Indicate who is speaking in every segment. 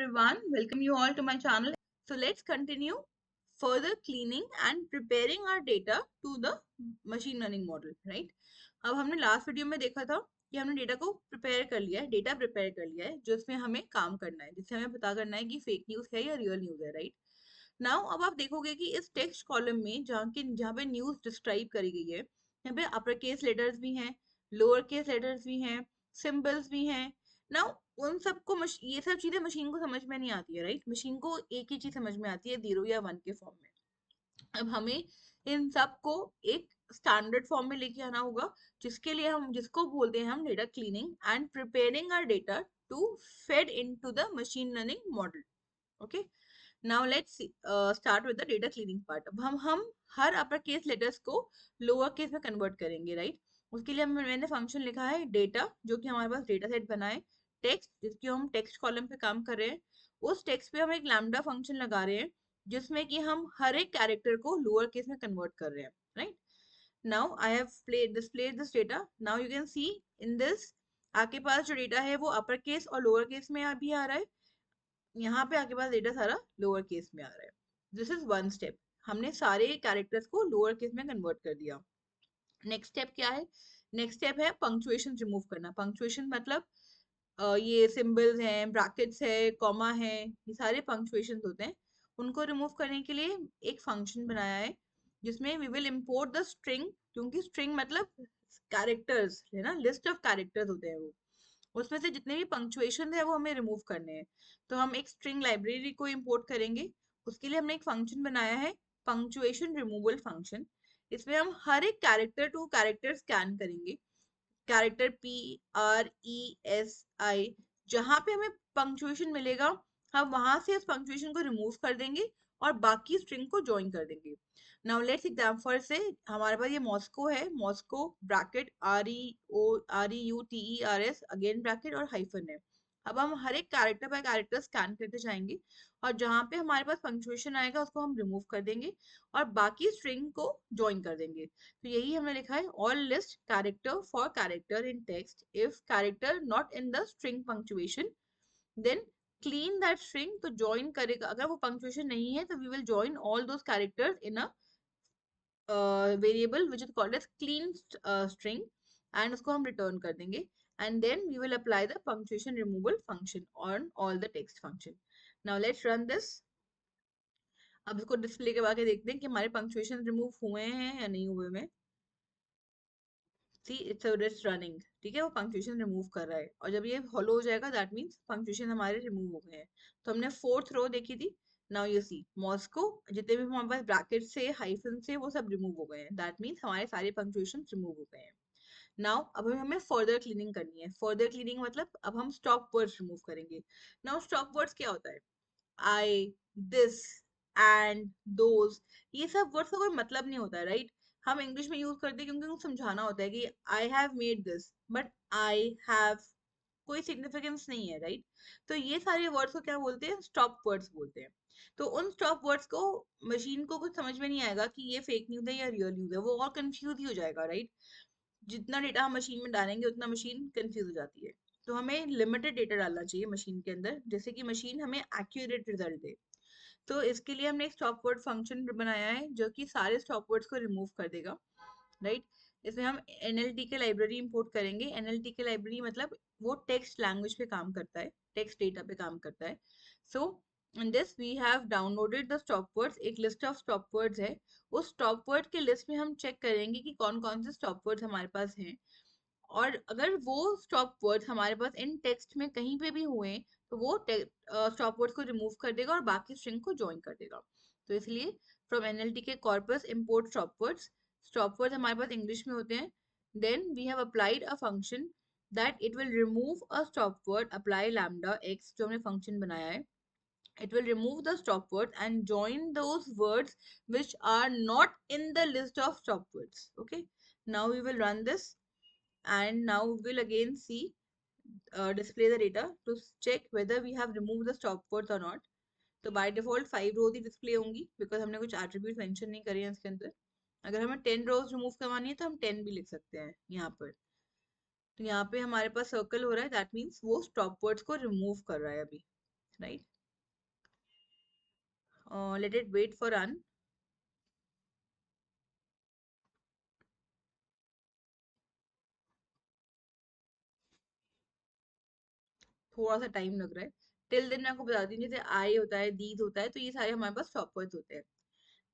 Speaker 1: everyone, welcome you all to my channel. So let's continue further cleaning and preparing our data to the machine learning model, right? अब हमने last video में देखा था कि हमने data को prepare कर लिया है, डेटा प्रिपेयर कर लिया है जो इसमें हमें काम करना है, जिससे हमें पता करना है कि फेक न्यूज है या रियल न्यूज है, राइट? नाउ अब आप देखोगे कि इस टेक्स्ट कॉलम में जहाँ पे न्यूज डिस्क्राइब करी गई है, यहाँ पे अपर केस लेटर्स भी हैं, लोअर केस लेटर्स भी हैं, सिंबल्स भी हैं। नाउ उन सबको ये सब चीजें मशीन को समझ में नहीं आती है, राइट? मशीन को एक ही चीज समझ में आती है, 0 या 1 के फॉर्म में। अब हमें इन सब को एक स्टैंडर्ड फॉर्म में लेके आना होगा, जिसके लिए हम जिसको बोलते हैं हम data cleaning and preparing our data to fed into the machine learning model. Okay, now let's start with the data cleaning part. अब हम हर अपर केस लेटर्स को लोअर केस में कन्वर्ट करेंगे, राइट? उसके लिए मैंने फंक्शन लिखा है डेटा, जो कि हमारे पास डेटा सेट बना है, टेक्स्ट जिसकी हम टेक्स्ट कॉलम पे काम कर रहे हैं, उस टेक्स्ट पे हम एक लैम्डा फंक्शन लगा रहे हैं जिसमें कि हम हर एक कैरेक्टर को लोअर केस में कन्वर्ट कर रहे हैं, right? Now I have displayed this data. Now you can see in this, आपके पास जो डेटा है वो अपर केस और लोअर केस में अभी आ रहा है, यहाँ पे आपके पास डेटा सारा लोअर केस में आ रहा है। दिस इज वन स्टेप, हमने सारे कैरेक्टर्स को लोअर केस में कन्वर्ट कर दिया। नेक्स्ट स्टेप क्या है? नेक्स्ट स्टेप है पंक्चुएशन रिमूव करना। पंक्चुएशन मतलब ये सिंबल्स हैं, ब्रैकेट्स है, कॉमा है, ये सारे पंक्चुएशन होते हैं। उनको रिमूव करने के लिए एक फंक्शन बनाया है जिसमें we will import the string, क्योंकि स्ट्रिंग मतलब कैरेक्टर्स है ना, लिस्ट ऑफ कैरेक्टर्स होते हैं वो, उसमें से जितने भी पंक्चुएशन है वो हमें रिमूव करने हैं। तो हम एक स्ट्रिंग लाइब्रेरी को इंपोर्ट करेंगे। उसके लिए हमने एक फंक्शन बनाया है पंक्चुएशन रिमूवल फंक्शन। इसमें हम हर एक कैरेक्टर टू कैरेक्टर स्कैन करेंगे, कैरेक्टर PRESI, जहां पे हमें पंक्चुएशन मिलेगा हम वहां से उस पंक्चुएशन को रिमूव कर देंगे और बाकी स्ट्रिंग को ज्वाइन कर देंगे। नाउ लेट्स एग्जांपल से, हमारे पास ये मॉस्को है, Moscow bracket REUTERS again bracket और हाइफन है। अब हम हर एक कैरेक्टर बाय कैरेक्टर स्कैन करते जाएंगे और जहां पे हमारे पास पंक्चुएशन आएगा उसको हम रिमूव कर देंगे और बाकी स्ट्रिंग को ज्वाइन कर देंगे। तो यही हमने लिखा है, all list character for character in text, if character not in the string punctuation then clean that string. तो ज्वाइन करेगा, अगर वो पंक्चुएशन नहीं है तो we will join all those characters in a variable which is called as clean string, and उसको हम return कर देंगे। And then we will apply the punctuation removal function on all the text function. Now let's run this. अब इसको display के आगे देखते हैं कि हमारे पंक्चुएशन रिमूव हुए हैं या नहीं हुए हैं। सी इट्स रनिंग, ठीक है, वो पंक्चुएशन रिमूव कर रहा है और जब ये हॉलो हो जाएगा दैट मींस पंक्चुएशन हमारे रिमूव हो गए हैं। तो हमने फोर्थ रो देखी थी। नाउ यू सी मॉस्को, जितने भी हमारे पास ब्रैकेट से हाइफन से वो सब रिमूव हो गए हैं, दैट मींस हमारे सारे पंक्चुएशन रिमूव हो गए हैं। नाउ अब हमें फर्दर क्लीनिंग करनी है। फर्दर क्लीनिंग मतलब अब हम स्टॉप वर्ड्स रिमूव करेंगे। नाउ स्टॉप वर्ड्स क्या होता है? आई, दिस, एंड, दोज, ये सब वर्ड्स का कोई मतलब नहीं होता है, राइट? हम इंग्लिश में यूज करते हैं क्योंकि उनको समझाना होता है कि I have made this, but I have कोई सिग्निफिकेंस नहीं है, राइट? तो ये सारे वर्ड्स को क्या बोलते हैं? स्टॉप वर्ड्स बोलते हैं। तो उन स्टॉप वर्ड्स को मशीन को कुछ समझ में नहीं आएगा कि ये फेक न्यूज है या रियल न्यूज है, वो और कंफ्यूज ही हो जाएगा, राइट? जितना डेटा हम मशीन में डालेंगे उतना मशीन कंफ्यूज हो जाती है। तो हमें लिमिटेड डेटा डालना चाहिए मशीन के अंदर, जैसे कि मशीन हमें एक्यूरेट रिजल्ट दे। तो इसके लिए हमने एक स्टॉप वर्ड फंक्शन बनाया है जो कि सारे स्टॉप वर्ड्स को रिमूव कर देगा, राइट? इसमें हम NLT के लाइब्रेरी इंपोर्ट करेंगे। NLT के लाइब्रेरी मतलब वो टेक्स्ट लैंग्वेज पे काम करता है, टेक्स्ट डेटा पे काम करता है। So in this we have downloaded the stop words, एक लिस्ट ऑफ स्टॉप वर्ड्स है। उस स्टॉप वर्ड के लिस्ट में हम चेक करेंगे कि कौन कौन से स्टॉप वर्ड्स हमारे पास हैं, और अगर वो स्टॉप वर्ड्स हमारे पास इन टेक्स्ट में कहीं पे भी हुए तो वो स्टॉप वर्ड्स को रिमूव कर देगा और बाकी स्ट्रिंग को ज्वाइन कर देगा। तो इसलिए फ्रॉम NLT के corpus import stop words, stop words हमारे पास इंग्लिश में होते हैं। Then we have applied a function that it will remove a stop word, apply lambda x, जो हमने फंक्शन बनाया है। It will remove the stop word and join those words which are not in the list of stop words. Okay, now we will run this and now we will again see display the data to check whether we have removed the stop words or not. तो by default 5 rows he display होंगी because हमने कुछ attribute mention नहीं करे हैं इसके अंदर। अगर हमें 10 rows remove करवानी है तो हम 10 भी लिख सकते हैं यहाँ पर। तो यहाँ पे हमारे पास circle हो रहा है, that means वो stop words को remove कर रहा है अभी, right? Let it wait for run. थोड़ा सा टाइम लग रहा है। टिल देन मैं आपको बता दी, जैसे आई होता है, दीज होता है, तो ये सारे हमारे पास स्टॉप वर्ड्स होते हैं।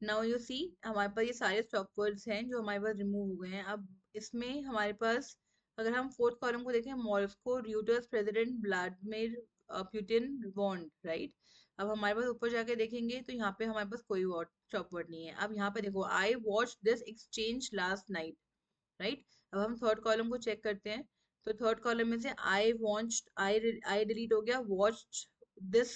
Speaker 1: नाउ यू सी, हमारे पास ये सारे स्टॉप वर्ड्स हैं जो हमारे पास रिमूव हो गए हैं। अब इसमें हमारे पास, अगर हम फोर्थ कॉलम को देखें, मॉस्को र्यूटर्स प्रेसिडेंट व्लादिमीर पुतिन वॉन्ड, राइट। अब हमारे पास ऊपर जाके देखेंगे तो यहाँ पे हमारे पास कोई और स्टॉप वर्ड नहीं है। अब यहाँ पे देखो, I watch this exchange last night, right. अब हम थर्ड कॉलम को चेक करते हैं, तो थर्ड कॉलम में से आई वॉच्ड, आई डिलीट हो गया, वॉच्ड दिस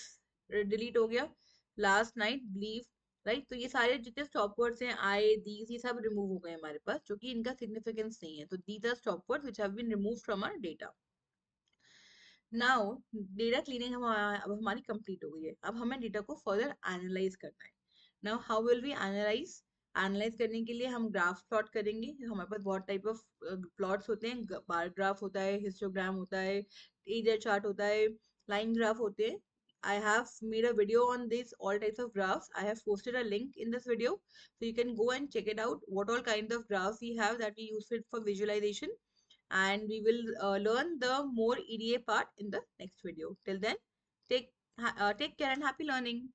Speaker 1: डिलीट हो गया, लास्ट नाइट बिलीव, राइट। तो ये सारे जितने स्टॉप वर्ड्स हैं, आई दीज, ये सब रिमूव हो गए हमारे पास, जो कि इनका सिग्निफिकेंस नहीं है। तो these are stop words which have been removed from our data. Now data cleaning अब हमारी कंप्लीट हो गई है। अब हमें डेटा को फर्दर एनालाइज करना है। Now how will we analyse? Analyse करने के लिए हम ग्राफ प्लॉट करेंगे। हमारे पास बहुत टाइप ऑफ प्लॉट्स होते हैं। बार ग्राफ होता है, हिस्टोग्राम होता है, ईडर चार्ट होता है, लाइन ग्राफ होते हैं। I have made a video on this all types of graphs. I have posted a link in this video, so you can go and check it out. What all kinds of graphs we have that we use it for visualization, and we will learn the more EDA part in the next video. Till then, take care and happy learning.